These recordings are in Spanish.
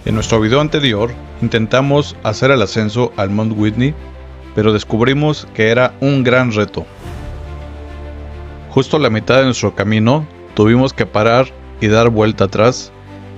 En nuestro video anterior intentamos hacer el ascenso al Mount Whitney, pero descubrimos que era un gran reto. Justo a la mitad de nuestro camino tuvimos que parar y dar vuelta atrás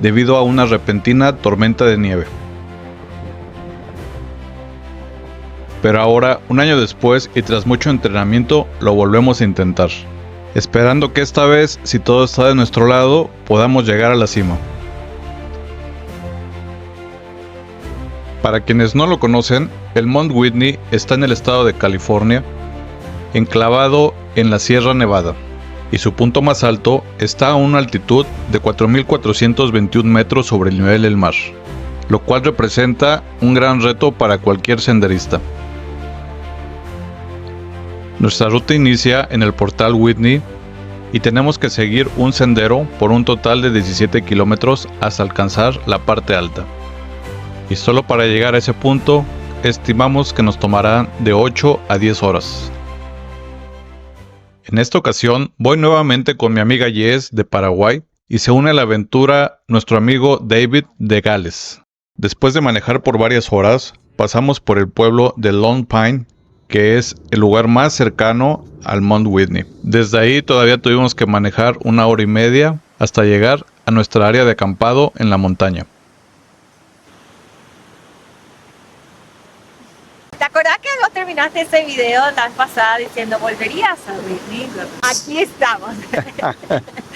debido a una repentina tormenta de nieve. Pero ahora, un año después y tras mucho entrenamiento, lo volvemos a intentar, esperando que esta vez, si todo está de nuestro lado, podamos llegar a la cima. Para quienes no lo conocen, el Mount Whitney está en el estado de California, enclavado en la Sierra Nevada, y su punto más alto está a una altitud de 4.421 metros sobre el nivel del mar, lo cual representa un gran reto para cualquier senderista. Nuestra ruta inicia en el portal Whitney y tenemos que seguir un sendero por un total de 17 kilómetros hasta alcanzar la parte alta. Y solo para llegar a ese punto, estimamos que nos tomará de 8 a 10 horas. En esta ocasión, voy nuevamente con mi amiga Jess de Paraguay y se une a la aventura nuestro amigo David de Gales. Después de manejar por varias horas, pasamos por el pueblo de Lone Pine, que es el lugar más cercano al Mount Whitney. Desde ahí todavía tuvimos que manejar 1 hora y media hasta llegar a nuestra área de acampado en la montaña. ¿Te acuerdas que no terminaste ese video la vez pasada diciendo volverías a Whitney? Aquí estamos.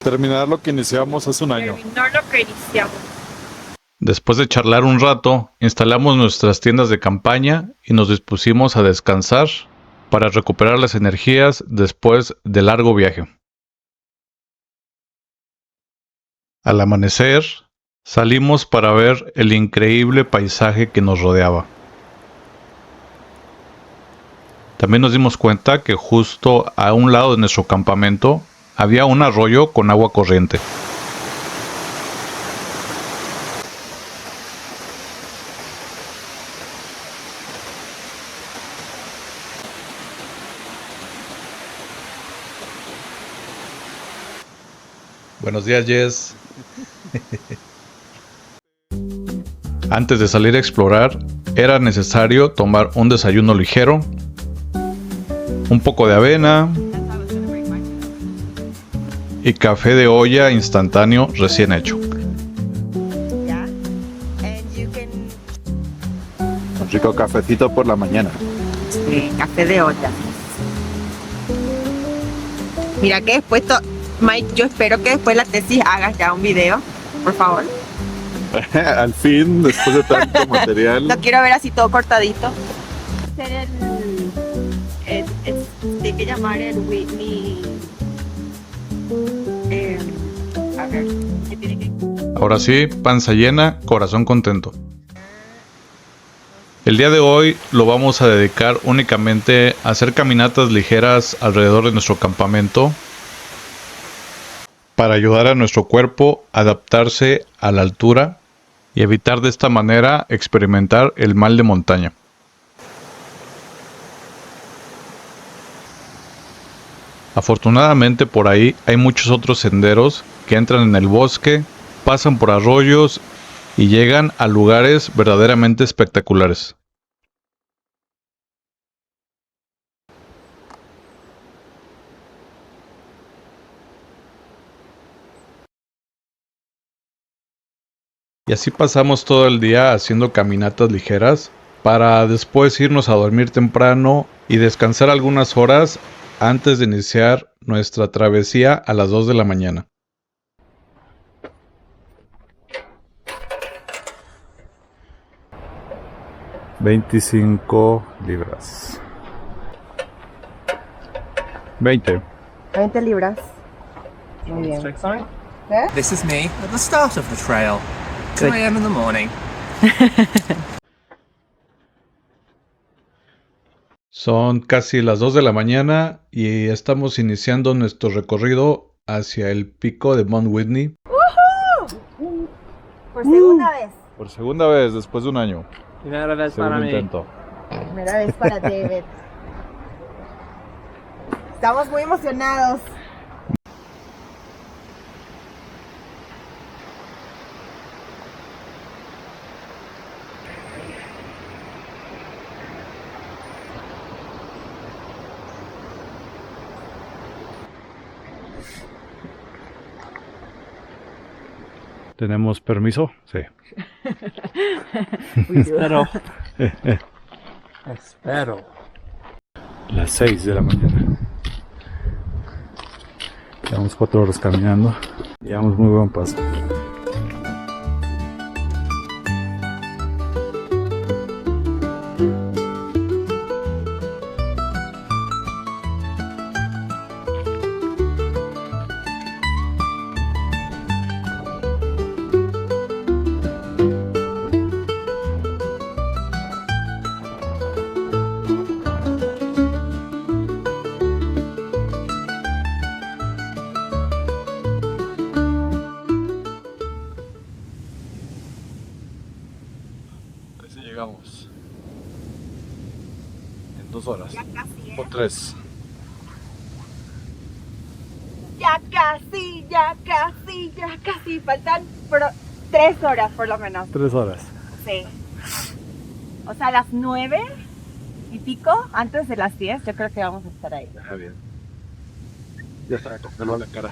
Terminar lo que iniciamos hace un año. Terminar lo que iniciamos. Después de charlar un rato, instalamos nuestras tiendas de campaña y nos dispusimos a descansar para recuperar las energías después del largo viaje. Al amanecer, salimos para ver el increíble paisaje que nos rodeaba. También nos dimos cuenta que justo a un lado de nuestro campamento había un arroyo con agua corriente. Buenos días, Jess. Antes de salir a explorar, era necesario tomar un desayuno ligero, un poco de avena y café de olla instantáneo recién hecho. Un rico cafecito por la mañana. Sí, café de olla. Mira que después, Mike, yo espero que después de la tesis hagas ya un video, por favor. Al fin, después de tanto material. Lo quiero ver así todo cortadito. Hacer hay que llamar el Whitney. A ver, ¿qué tiene que...? Ahora sí, panza llena, corazón contento. El día de hoy lo vamos a dedicar únicamente a hacer caminatas ligeras alrededor de nuestro campamento para ayudar a nuestro cuerpo a adaptarse a la altura y evitar de esta manera experimentar el mal de montaña. Afortunadamente por ahí hay muchos otros senderos que entran en el bosque, pasan por arroyos y llegan a lugares verdaderamente espectaculares. Y así pasamos todo el día haciendo caminatas ligeras para después irnos a dormir temprano y descansar algunas horas antes de iniciar nuestra travesía a las 2 de la mañana. $25. 20. 20 libras. Muy bien. This is me at the start of the trail. 2 a.m. in the morning. Son casi las 2 de la mañana y estamos iniciando nuestro recorrido hacia el pico de Mount Whitney. Por segunda vez. Por segunda vez después de un año. Primera vez Segundo para mí. intento. Primera vez para David. Estamos muy emocionados. ¿Tenemos permiso? Sí. Espero. Espero. Las 6 de la mañana. Llevamos 4 horas caminando. Llevamos muy buen paso. Casi llegamos. En 2 horas. Ya casi, O 3. Ya casi, ya casi, ya casi. Faltan 3 horas por lo menos. 3 horas. Sí. O sea, a las 9 y pico, antes de las 10, yo creo que vamos a estar ahí. Está bien. Ya está, con calor en la cara.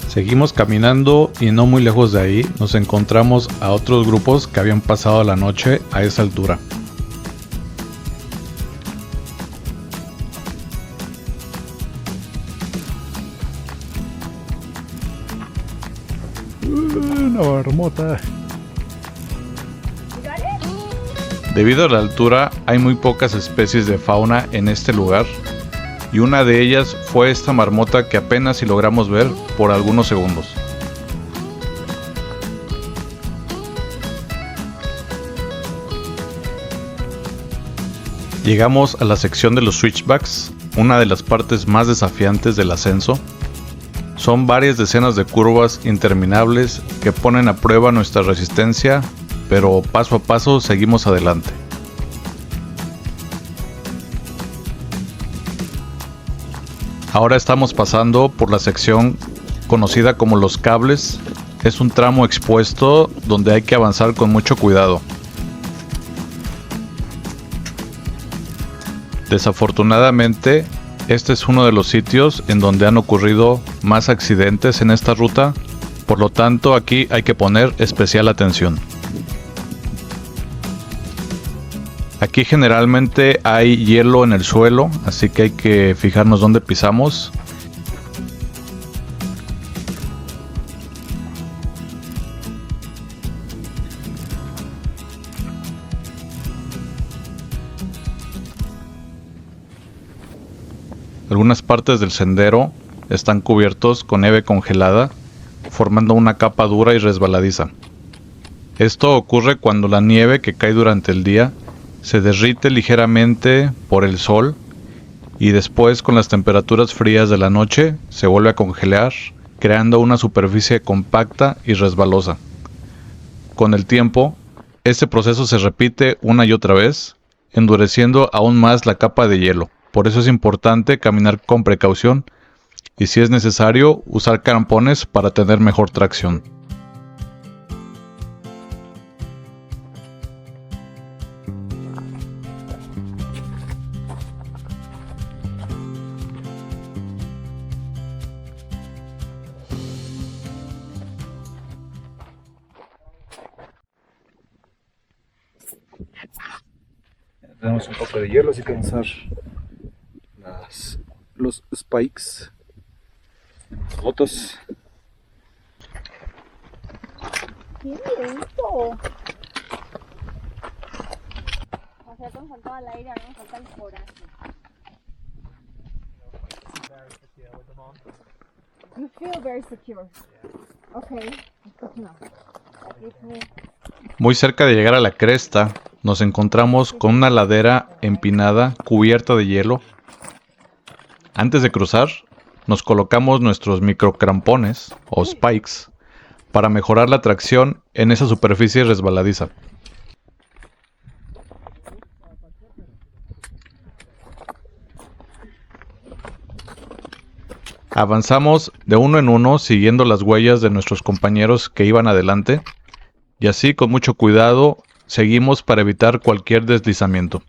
Seguimos caminando y no muy lejos de ahí nos encontramos a otros grupos que habían pasado la noche a esa altura. Una marmota. Debido a la altura hay muy pocas especies de fauna en este lugar y una de ellas fue esta marmota que apenas si logramos ver por algunos segundos. Llegamos a la sección de los switchbacks, una de las partes más desafiantes del ascenso. Son varias decenas de curvas interminables que ponen a prueba nuestra resistencia, pero paso a paso seguimos adelante. Ahora estamos pasando por la sección conocida como los cables. Es un tramo expuesto donde hay que avanzar con mucho cuidado. Desafortunadamente, este es uno de los sitios en donde han ocurrido más accidentes en esta ruta, por lo tanto aquí hay que poner especial atención. Aquí generalmente hay hielo en el suelo, así que hay que fijarnos dónde pisamos. Algunas partes del sendero están cubiertos con nieve congelada, formando una capa dura y resbaladiza. Esto ocurre cuando la nieve que cae durante el día se derrite ligeramente por el sol y después con las temperaturas frías de la noche se vuelve a congelar, creando una superficie compacta y resbalosa. Con el tiempo, este proceso se repite una y otra vez, endureciendo aún más la capa de hielo. Por eso es importante caminar con precaución y, si es necesario, usar crampones para tener mejor tracción. Tenemos un poco de hielo, así que vamos a usar los spikes, las botas. ¡Qué lento! O sea, con faltó al aire, a mí me falta el coraje. You feel very secure. Okay, good to know. That gives me... Muy cerca de llegar a la cresta, nos encontramos con una ladera empinada cubierta de hielo. Antes de cruzar, nos colocamos nuestros microcrampones o spikes para mejorar la tracción en esa superficie resbaladiza. Avanzamos de uno en uno siguiendo las huellas de nuestros compañeros que iban adelante y así con mucho cuidado seguimos para evitar cualquier deslizamiento.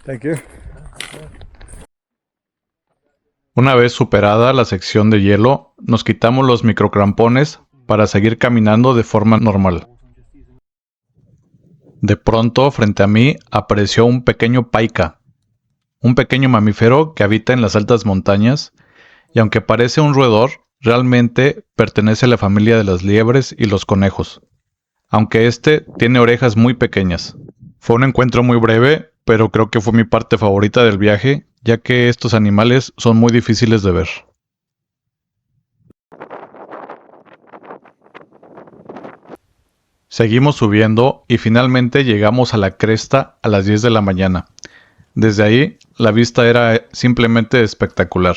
Thank you. Una vez superada la sección de hielo, nos quitamos los microcrampones para seguir caminando de forma normal. De pronto, frente a mí, apareció un pequeño paica, un pequeño mamífero que habita en las altas montañas, y aunque parece un roedor, realmente pertenece a la familia de las liebres y los conejos, aunque este tiene orejas muy pequeñas. Fue un encuentro muy breve, pero creo que fue mi parte favorita del viaje, ya que estos animales son muy difíciles de ver. Seguimos subiendo y finalmente llegamos a la cresta a las 10 de la mañana. Desde ahí, la vista era simplemente espectacular,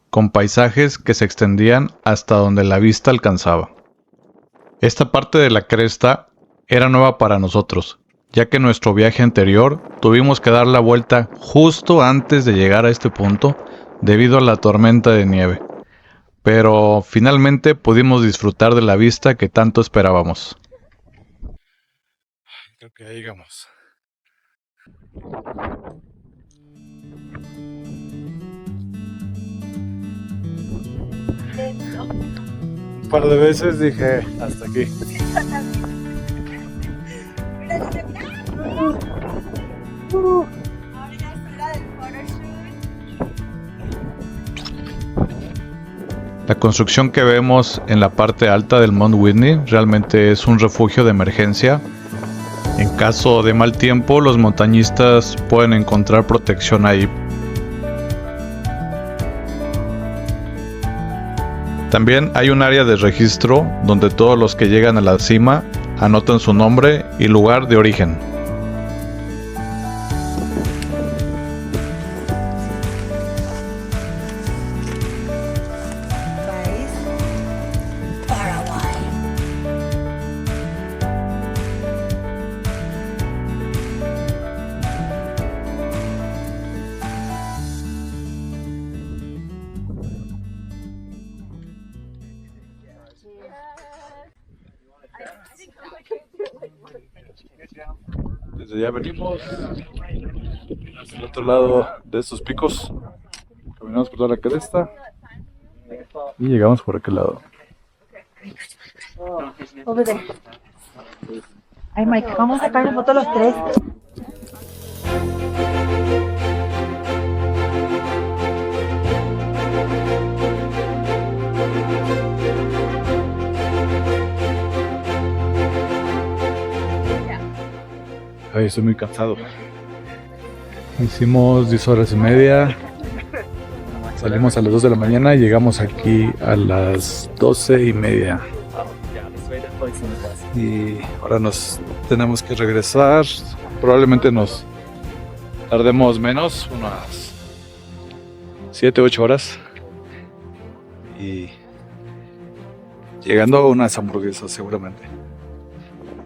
con paisajes que se extendían hasta donde la vista alcanzaba. Esta parte de la cresta era nueva para nosotros, ya que en nuestro viaje anterior tuvimos que dar la vuelta justo antes de llegar a este punto debido a la tormenta de nieve. Pero finalmente pudimos disfrutar de la vista que tanto esperábamos. Creo que ya llegamos. Un par de veces dije, hasta aquí. La construcción que vemos en la parte alta del Mount Whitney realmente es un refugio de emergencia. En caso de mal tiempo, los montañistas pueden encontrar protección ahí. También hay un área de registro donde todos los que llegan a la cima anotan su nombre y lugar de origen. Desde allá venimos hacia el otro lado de estos picos. Caminamos por toda la cresta y llegamos por aquel lado. Over there. Ay, Mike, vamos a sacar una foto los tres. Ay, estoy muy cansado. Hicimos 10 horas y media. Salimos a las 2 de la mañana y llegamos aquí a las 12 y media. Y ahora nos tenemos que regresar. Probablemente nos tardemos menos, unas 7-8 horas. Y llegando a unas hamburguesas seguramente.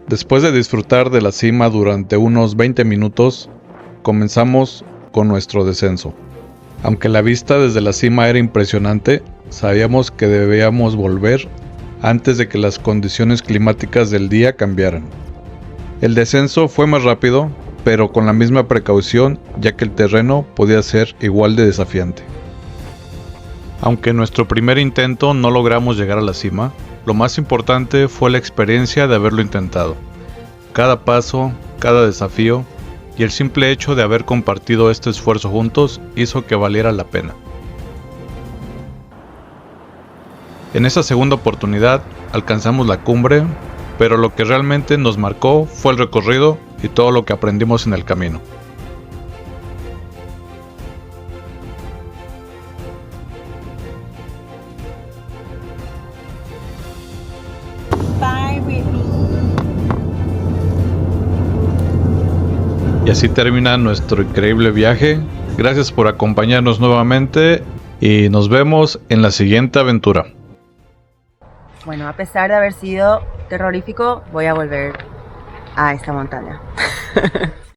Después de disfrutar de la cima durante unos 20 minutos, comenzamos con nuestro descenso. Aunque la vista desde la cima era impresionante, sabíamos que debíamos volver antes de que las condiciones climáticas del día cambiaran. El descenso fue más rápido, pero con la misma precaución, ya que el terreno podía ser igual de desafiante. Aunque en nuestro primer intento no logramos llegar a la cima, lo más importante fue la experiencia de haberlo intentado. Cada paso, cada desafío y el simple hecho de haber compartido este esfuerzo juntos hizo que valiera la pena. En esa segunda oportunidad alcanzamos la cumbre, pero lo que realmente nos marcó fue el recorrido y todo lo que aprendimos en el camino. Y así termina nuestro increíble viaje. Gracias por acompañarnos nuevamente y nos vemos en la siguiente aventura. Bueno, a pesar de haber sido terrorífico, voy a volver a esta montaña.